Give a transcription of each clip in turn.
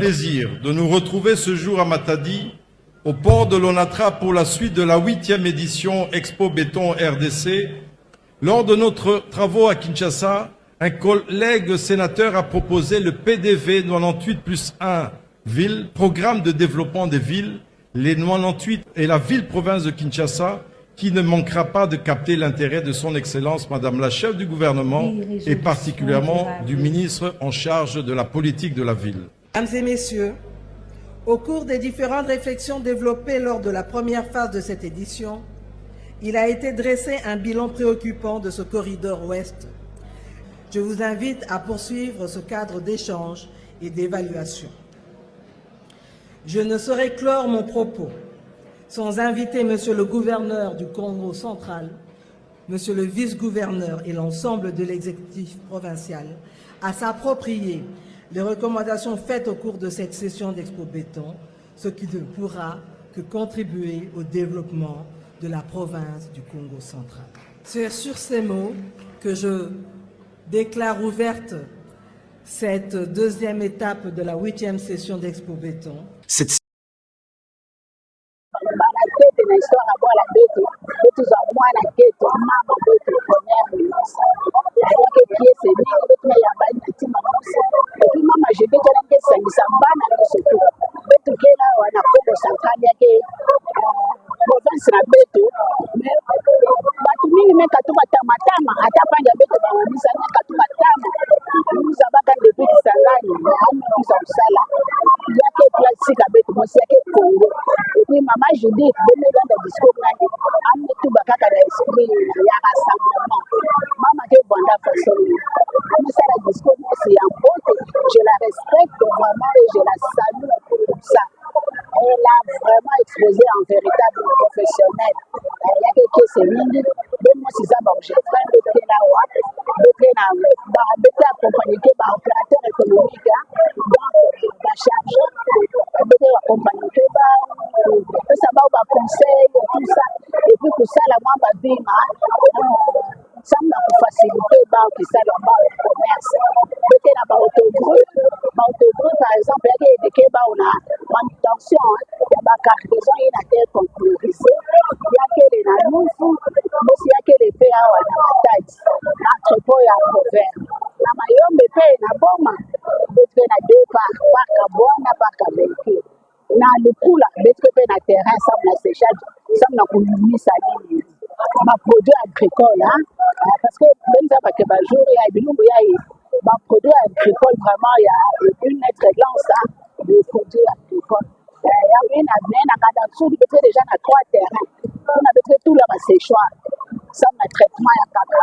plaisir de nous retrouver ce jour à Matadi, au port de l'Onatra pour la suite de la 8e édition Expo Béton RDC. Lors de notre travaux à Kinshasa, un collègue sénateur a proposé le PDV 98+1 Ville, programme de développement des villes, les 98 et la ville-province de Kinshasa, qui ne manquera pas de capter l'intérêt de son Excellence, Madame la chef du gouvernement, et particulièrement du ministre en charge de la politique de la ville. Mesdames et messieurs, au cours des différentes réflexions développées lors de la première phase de cette édition, il a été dressé un bilan préoccupant de ce corridor ouest. Je vous invite à poursuivre ce cadre d'échange et d'évaluation. Je ne saurais clore mon propos sans inviter Monsieur le gouverneur du Congo central, Monsieur le vice-gouverneur et l'ensemble de l'exécutif provincial à s'approprier les recommandations faites au cours de cette session d'Expo Béton, ce qui ne pourra que contribuer au développement de la province du Congo central. C'est sur ces mots que je déclare ouverte cette deuxième étape de la 8e session d'Expo Béton. Na histoire ya bwala betu betu za mwana ketu mama betu première ministre ayeke piese mingi betu na yambali na ntima nyonso epuis mama judith alaki esangisa bana nyonso tu betu kela wana Congo central yake province na betu mais bato mingi me katu batamatama ata panja betu bamamisa me katu batama musa baka depuis Kisangani amikusa mosala yake plasika betu mosi yake Congo epuis mama judith de discours nani amne tu bakaka na esprit ya rassemblement mama ke vanda façon amne ça la discours aussi en beauté je la respecte vraiment et je la salue pour ça elle a vraiment exposé en véritable professionnel il y a quelque chose mingi ben moi c'est ça ba je train de tenawa de tenawa ba beta accompagner que ba opérateur économique donc ba chargeur beta accompagner que ba ça va conseil tout ça et puis tout ça la moi ba bima ça m'a facilité ba qui ça le commerce beta na ba autogroupe par exemple il y a des ba on a manutention ya ba cargaison ina terre conclurisée il y a que les nanufu aussi il y a que les PA na matati entrepôt ya province na mayombe pe na boma beta na deux par carbone par véhicule na lukula betu pe na terrain sam na séchage sam na kulumisa nini ma produit agricole parce que benza ba ke ba jour ya bilungu ya ba produit agricole vraiment il y a une excellence de produits agricoles ya une amena kada sudi betu déjà na 3 terrains on a betu tout là ba séchoir sam na traitement ya kaka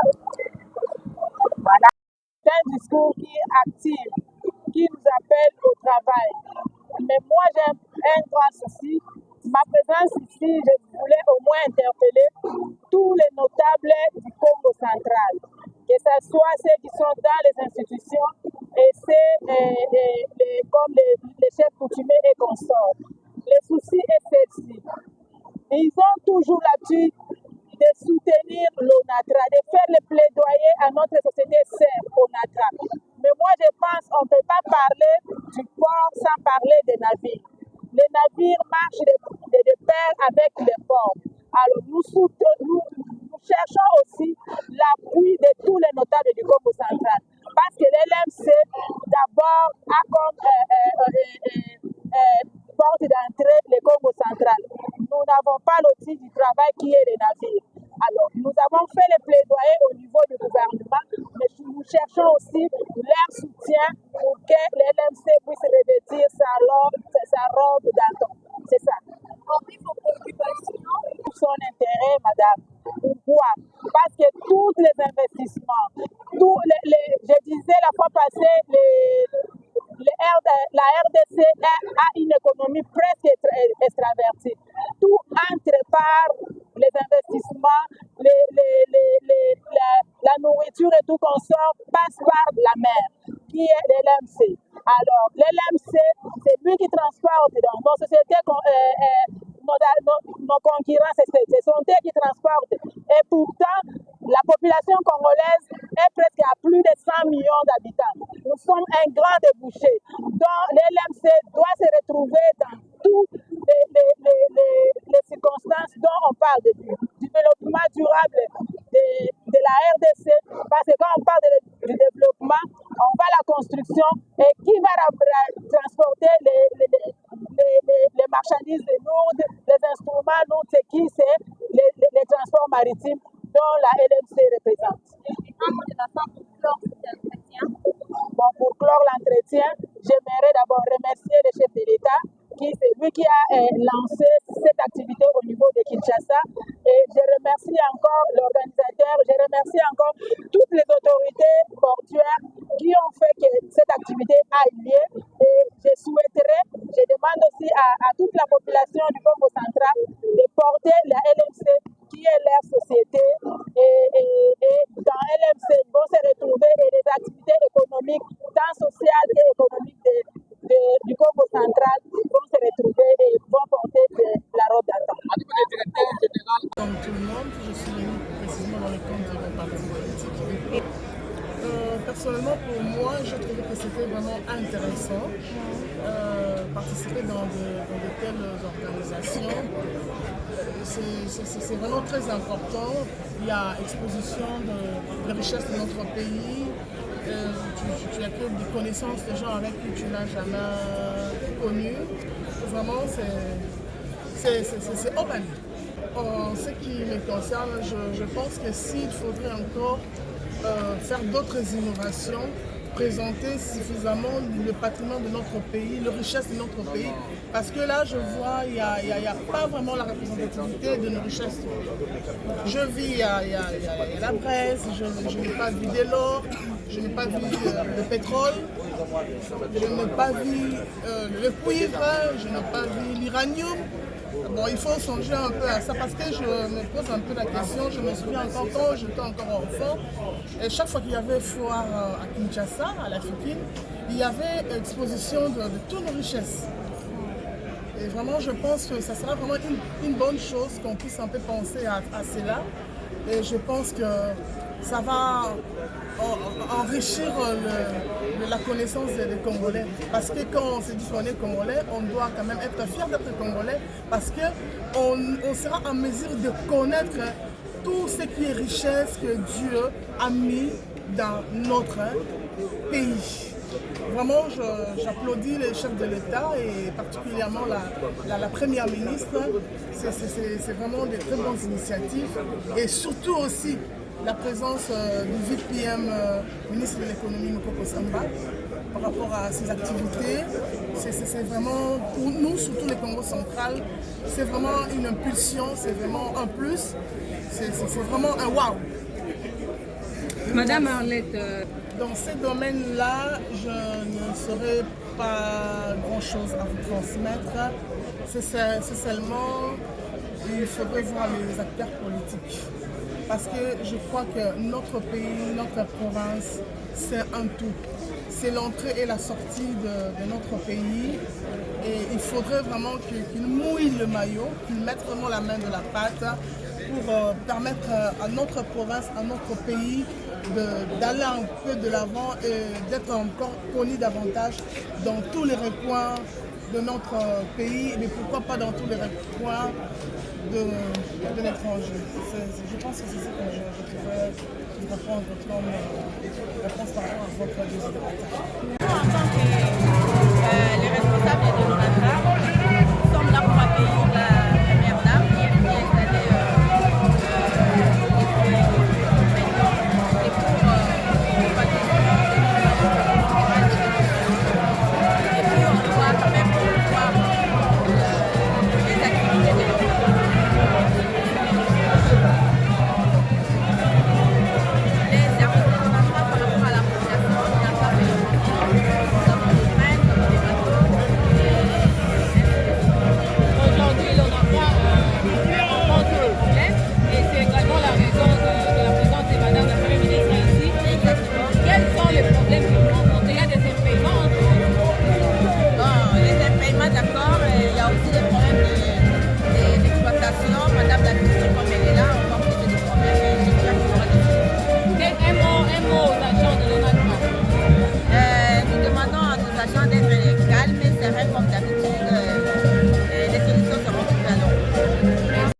voilà c'est un discours qui est actif qui nous appelle au travail. Mais moi, j'ai un grand souci. Ma présence ici, je voulais au moins interpeller tous les notables du Congo central, que ce soit ceux qui sont dans les institutions et ceux comme les chefs coutumiers et consorts. Le souci est ceci. Ils ont toujours l'habitude de soutenir l'ONATRA, de faire le plaidoyer à notre société sœur ONATRA. Mais moi, je pense qu'on ne peut pas parler du port sans parler des navires. Les navires marchent de pair avec les ports. Alors, nous cherchons aussi l'appui de tous les notables du Congo central. Parce que l'LMC, d'abord, a comme porte d'entrée le Congo central. Nous n'avons pas l'outil du travail qui est les navires. Alors, nous avons fait le plaidoyer au niveau du gouvernement, mais nous cherchons aussi leur soutien pour que l'LMC puisse revêtir sa robe d'antan. C'est ça. Pour son intérêt, madame. Pourquoi? Parce que tous les investissements, je disais la fois passée, la RDC a une économie presque extravertie. Tout entre par les investissements, la nourriture et tout consort passe par la mer, qui est l'LMC. Alors, l'LMC, c'est lui qui transporte dans nos sociétés, nos concurrents, ce sont eux qui transportent. Et pourtant, La population congolaise est presque à plus de 100 millions d'habitants. Nous sommes un grand débouché dont l'LMC doit se retrouver dans toutes les circonstances dont on parle du développement durable de la RDC, parce que quand on parle du développement, on va à la construction et qui va transporter les marchandises lourdes, les instruments lourds, c'est qui? C'est les transports maritimes dont la LMC représente. Bon, pour clore l'entretien, j'aimerais d'abord remercier le chef de l'État, c'est lui qui a lancé cette activité au niveau de Kinshasa. Et je remercie encore l'organisateur, je remercie encore toutes les autorités portuaires qui ont fait que cette activité aille lieu. Et je demande aussi à toute la population du Congo central de porter la LMC qui est leur société. Et dans LMC, ils vont se retrouver des activités économiques, tant sociales et économiques du Congo central vont se retrouver et vont porter la robe d'antan. Comme tout le monde, je suis venue précisément dans le cadre de mon parti politique. Personnellement, pour moi, je trouvais que c'était vraiment intéressant participer dans de telles organisations. C'est vraiment très important. Il y a exposition de richesses de notre pays. Tu acquiers des connaissances de gens avec qui tu n'as jamais connu. Vraiment, c'est open. En ce qui me concerne, je pense que s'il faudrait encore faire d'autres innovations, présenter suffisamment le patrimoine de notre pays, la richesse de notre pays, parce que là, je vois, il n'y a pas vraiment la représentativité de nos richesses. Je vis, il y a la braise, je n'ai pas vu de l'or, je n'ai pas vu le pétrole, je n'ai pas vu le cuivre, je n'ai pas vu l'uranium. Bon, il faut songer un peu à ça parce que je me pose un peu la question. Je me souviens encore quand j'étais encore enfant, et chaque fois qu'il y avait foire à Kinshasa, à la Fipine, il y avait exposition de toutes nos richesses. Et vraiment, je pense que ça sera vraiment une bonne chose qu'on puisse un peu penser à cela. Et je pense que ça va enrichir la connaissance des Congolais. Parce que quand on se dit qu'on est Congolais, on doit quand même être fier d'être Congolais parce qu'on sera en mesure de connaître tout ce qui est richesse que Dieu a mis dans notre pays. Vraiment, j'applaudis les chefs de l'État et particulièrement la Première ministre. C'est vraiment des très bonnes initiatives et surtout aussi la présence du vice-PM, ministre de l'économie, Mokoko Samba, par rapport à ces activités. C'est vraiment, pour nous, surtout les Congo central, c'est vraiment une impulsion, c'est vraiment un plus, c'est vraiment un wow. Madame Arlette, dans ces domaines-là, je ne saurais pas grand-chose à vous transmettre. C'est seulement, il faudrait voir les acteurs politiques. Parce que je crois que notre pays, notre province, c'est un tout. C'est l'entrée et la sortie de notre pays. Et il faudrait vraiment qu'ils mouillent le maillot, qu'ils mettent vraiment la main de la pâte pour permettre à notre province, à notre pays, d'aller un peu de l'avant et d'être encore connu davantage dans tous les recoins de notre pays, mais pourquoi pas dans tous les recoins de l'étranger. Je pense que c'est ça que je pourrais répondre comme réponse par rapport à votre désideration. nous, en tant que les responsables de l'ONATRA, nous sommes là pour accueillir la première dame qui est venue installer et puis on doit quand même voir les activités de l'ONATRA. Les services de l'ONATRA par rapport à la population, il n'a pas fait l'association d'être